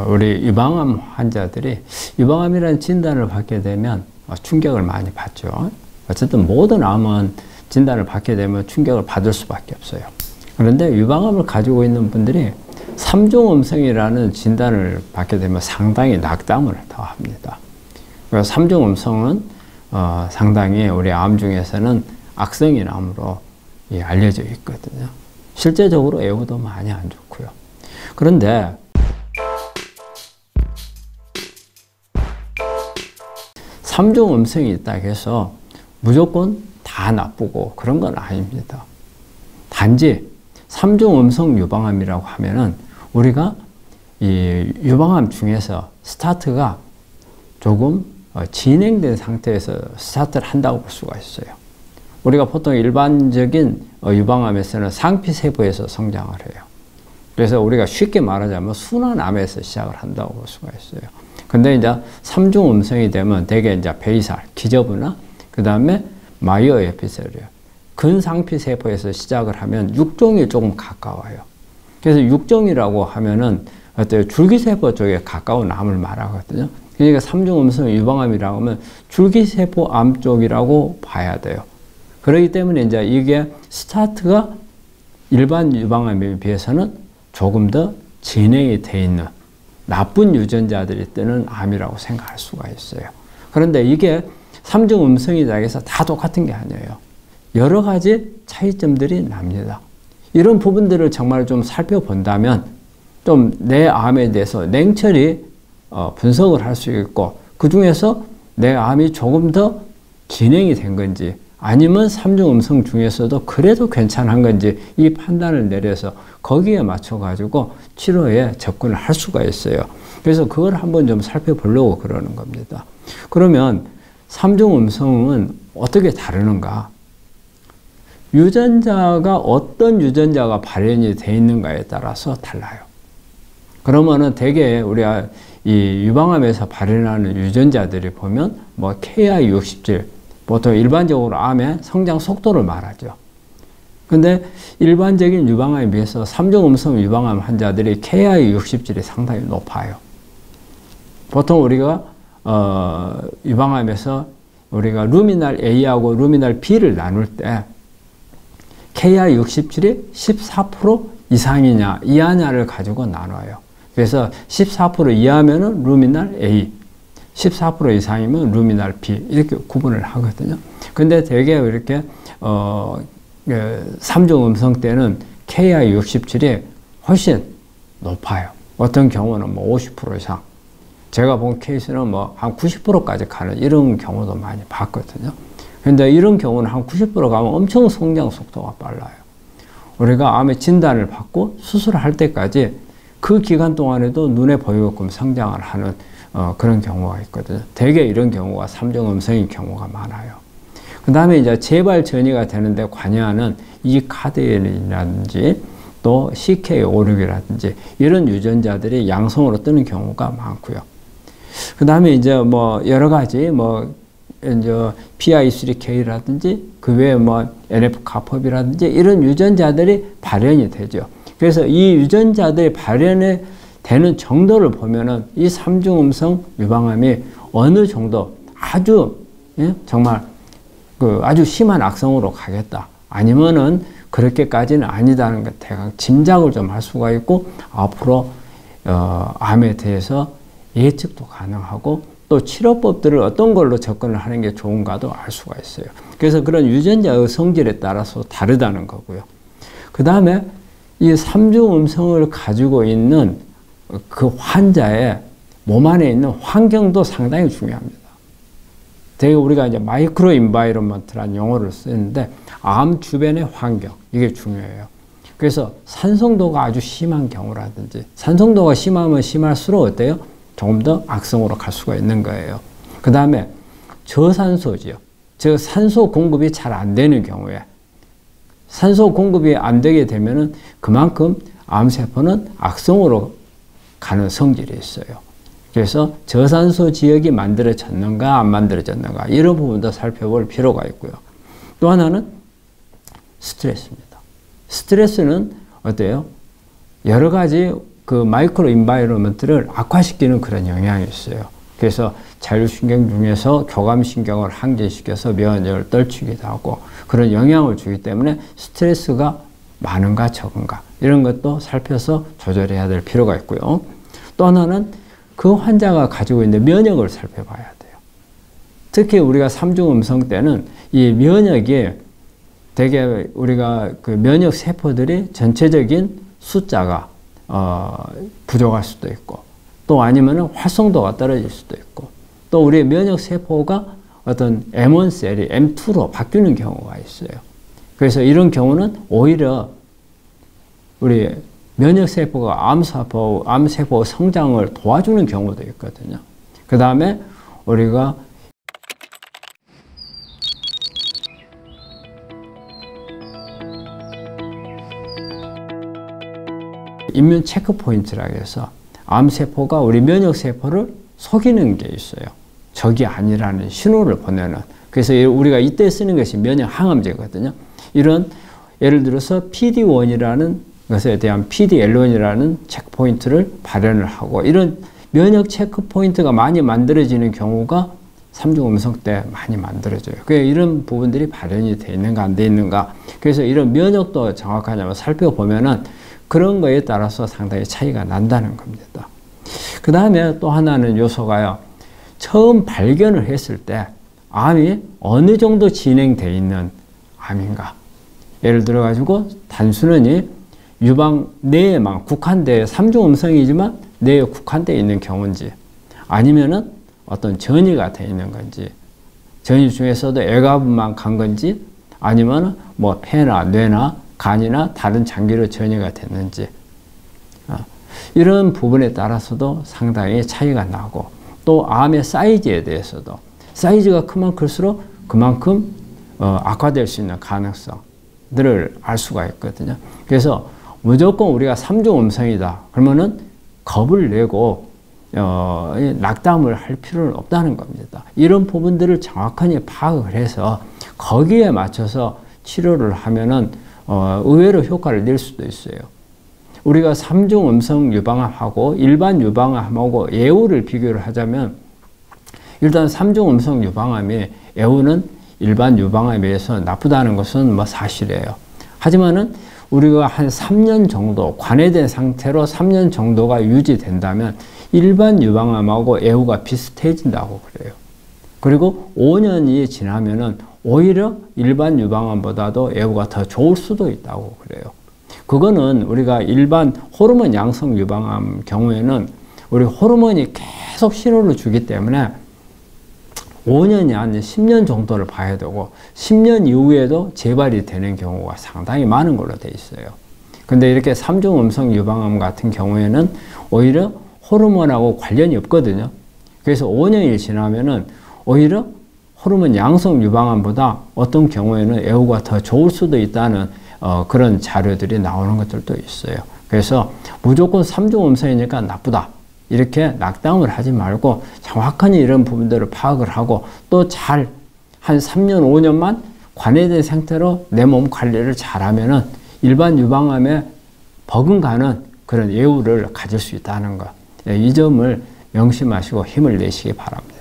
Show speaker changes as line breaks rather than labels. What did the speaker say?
우리 유방암 환자들이 유방암이라는 진단을 받게 되면 충격을 많이 받죠. 어쨌든 모든 암은 진단을 받게 되면 충격을 받을 수밖에 없어요. 그런데 유방암을 가지고 있는 분들이 3중 음성이라는 진단을 받게 되면 상당히 낙담을 더합니다. 3중 음성은 상당히 우리 암 중에서는 악성인 암으로 알려져 있거든요. 실제적으로 애우도 많이 안 좋고요. 그런데 삼중 음성이 있다 해서 무조건 다 나쁘고 그런 건 아닙니다. 단지 3중 음성 유방암이라고 하면은 우리가 이 유방암 중에서 스타트가 조금 진행된 상태에서 스타트를 한다고 볼 수가 있어요. 우리가 보통 일반적인 유방암에서는 상피세포에서 성장을 해요. 그래서 우리가 쉽게 말하자면 순환암에서 시작을 한다고 볼 수가 있어요. 근데 이제 3중 음성이 되면 대개 이제 베이살, 기저부나 그 다음에 마이어 에피셀리얼, 근상피세포에서 시작을 하면 육종이 조금 가까워요. 그래서 육종이라고 하면은 어때요? 줄기세포 쪽에 가까운 암을 말하거든요. 그러니까 3중 음성 유방암이라고 하면 줄기세포 암 쪽이라고 봐야 돼요. 그렇기 때문에 이제 이게 스타트가 일반 유방암에 비해서는 조금 더 진행이 돼 있는 나쁜 유전자들이 뜨는 암이라고 생각할 수가 있어요. 그런데 이게 3중 음성이다 해서 다 똑같은 게 아니에요. 여러 가지 차이점들이 납니다. 이런 부분들을 정말 좀 살펴본다면 좀 내 암에 대해서 냉철히 분석을 할 수 있고 그 중에서 내 암이 조금 더 진행이 된 건지 아니면 3중 음성 중에서도 그래도 괜찮은 건지 이 판단을 내려서 거기에 맞춰 가지고 치료에 접근을 할 수가 있어요. 그래서 그걸 한번 좀 살펴보려고 그러는 겁니다. 그러면 3중 음성은 어떻게 다르는가? 유전자가 어떤 유전자가 발현이 되어 있는가에 따라서 달라요. 그러면은 대개 우리가 이 유방암에서 발현하는 유전자들이 보면 뭐 KI67, 보통 일반적으로 암의 성장 속도를 말하죠. 근데 일반적인 유방암에 비해서 3중 음성 유방암 환자들이 KI67이 상당히 높아요. 보통 우리가 유방암에서 우리가 루미날 A하고 루미날 B를 나눌 때 KI67이 14% 이상이냐 이하냐를 가지고 나눠요. 그래서 14% 이하면은 루미날 A, 14% 이상이면 루미날 B 이렇게 구분을 하거든요. 근데 대개 이렇게 3중 음성 때는 KI67이 훨씬 높아요. 어떤 경우는 뭐 50% 이상. 제가 본 케이스는 뭐 한 90%까지 가는 이런 경우도 많이 봤거든요. 근데 이런 경우는 한 90% 가면 엄청 성장 속도가 빨라요. 우리가 암의 진단을 받고 수술을 할 때까지 그 기간 동안에도 눈에 보이게끔 성장을 하는 그런 경우가 있거든요. 대개 이런 경우가 3중 음성인 경우가 많아요. 그 다음에 이제 재발 전이가 되는데 관여하는 이 카드엔이라든지 또 CK56이라든지 이런 유전자들이 양성으로 뜨는 경우가 많고요. 그 다음에 이제 뭐 여러 가지 뭐 이제 PI3K라든지 그 외에 뭐 NF-kap업이라든지 이런 유전자들이 발현이 되죠. 그래서 이 유전자들이 발현이 되는 정도를 보면은 이 3중 음성 유방암이 어느 정도 아주 정말 아주 심한 악성으로 가겠다. 아니면은 그렇게까지는 아니다는 것 대강 짐작을 좀 할 수가 있고 앞으로 암에 대해서 예측도 가능하고 또 치료법들을 어떤 걸로 접근을 하는 게 좋은가도 알 수가 있어요. 그래서 그런 유전자의 성질에 따라서 다르다는 거고요. 그 다음에 이 3중 음성을 가지고 있는 그 환자의 몸 안에 있는 환경도 상당히 중요합니다. 되게 우리가 이제 마이크로 인바이러먼트라는 용어를 쓰는데 암 주변의 환경, 이게 중요해요. 그래서 산성도가 아주 심한 경우라든지 산성도가 심하면 심할수록 어때요? 조금 더 악성으로 갈 수가 있는 거예요. 그 다음에 저산소지요. 즉 산소 공급이 잘 안 되는 경우에 산소 공급이 안 되게 되면은 그만큼 암세포는 악성으로 가는 성질이 있어요. 그래서 저산소 지역이 만들어졌는가 안 만들어졌는가 이런 부분도 살펴볼 필요가 있고요. 또 하나는 스트레스입니다. 스트레스는 어때요? 여러 가지 그 마이크로 인바이러먼트를 악화시키는 그런 영향이 있어요. 그래서 자율신경 중에서 교감신경을 항제시켜서 면역을 떨치기도 하고 그런 영향을 주기 때문에 스트레스가 많은가 적은가 이런 것도 살펴서 조절해야 될 필요가 있고요. 또 하나는 그 환자가 가지고 있는 면역을 살펴봐야 돼요. 특히 우리가 삼중음성 때는 이 면역이 되게 우리가 그 면역 세포들이 전체적인 숫자가 부족할 수도 있고 또 아니면은 활성도가 떨어질 수도 있고 또 우리의 면역 세포가 어떤 M1 셀이 M2로 바뀌는 경우가 있어요. 그래서 이런 경우는 오히려 우리 면역 세포가 암세포 성장을 도와주는 경우도 있거든요. 그 다음에 우리가 이뮨 체크 포인트라고 해서 암세포가 우리 면역세포를 속이는 게 있어요. 적이 아니라는 신호를 보내는. 그래서 우리가 이때 쓰는 것이 면역 항암제거든요. 이런 예를 들어서 PD-1이라는 것에 대한 PD-L1이라는 체크 포인트를 발현을 하고 이런 면역 체크 포인트가 많이 만들어지는 경우가 삼중음성 때 많이 만들어져요. 그래서 이런 부분들이 발현이 돼 있는가 안 돼 있는가. 그래서 이런 면역도 정확하냐고 살펴보면은 그런 거에 따라서 상당히 차이가 난다는 겁니다. 그 다음에 또 하나는 요소가요. 처음 발견을 했을 때 암이 어느 정도 진행되어 있는 암인가. 예를 들어 가지고 단순히 유방 뇌에만 국한되어 삼중음성이지만 뇌에 국한되어 있는 경우인지 아니면은 어떤 전이가 되어 있는 건지 전이 중에서도 애가부만 간 건지 아니면 뭐 폐나 뇌나 간이나 다른 장기로 전이가 됐는지 이런 부분에 따라서도 상당히 차이가 나고 또 암의 사이즈에 대해서도 사이즈가 크면 클수록 그만큼 악화될 수 있는 가능성들을 알 수가 있거든요. 그래서 무조건 우리가 삼중음성이다 그러면은 겁을 내고 낙담을 할 필요는 없다는 겁니다. 이런 부분들을 정확하게 파악을 해서 거기에 맞춰서 치료를 하면은 의외로 효과를 낼 수도 있어요. 우리가 삼중음성 유방암하고 일반 유방암하고 애우를 비교를 하자면 일단 삼중음성 유방암이 애우는 일반 유방암에 비해서 나쁘다는 것은 뭐 사실이에요. 하지만은 우리가 한 3년 정도 관해된 상태로 3년 정도가 유지된다면 일반 유방암하고 애우가 비슷해진다고 그래요. 그리고 5년이 지나면은 오히려 일반 유방암보다도 애우가 더 좋을 수도 있다고 그래요. 그거는 우리가 일반 호르몬 양성 유방암 경우에는 우리 호르몬이 계속 신호를 주기 때문에 5년이 아닌 10년 정도를 봐야 되고 10년 이후에도 재발이 되는 경우가 상당히 많은 걸로 돼 있어요. 근데 이렇게 삼중음성 유방암 같은 경우에는 오히려 호르몬하고 관련이 없거든요. 그래서 5년이 지나면은 오히려 호르몬 양성 유방암보다 어떤 경우에는 애우가 더 좋을 수도 있다는 그런 자료들이 나오는 것들도 있어요. 그래서 무조건 삼중음성이니까 나쁘다. 이렇게 낙담을 하지 말고 정확하게 이런 부분들을 파악을 하고 또 잘 한 3년, 5년만 관해된 상태로 내 몸 관리를 잘하면은 일반 유방암에 버금가는 그런 예후를 가질 수 있다는 것. 이 점을 명심하시고 힘을 내시기 바랍니다.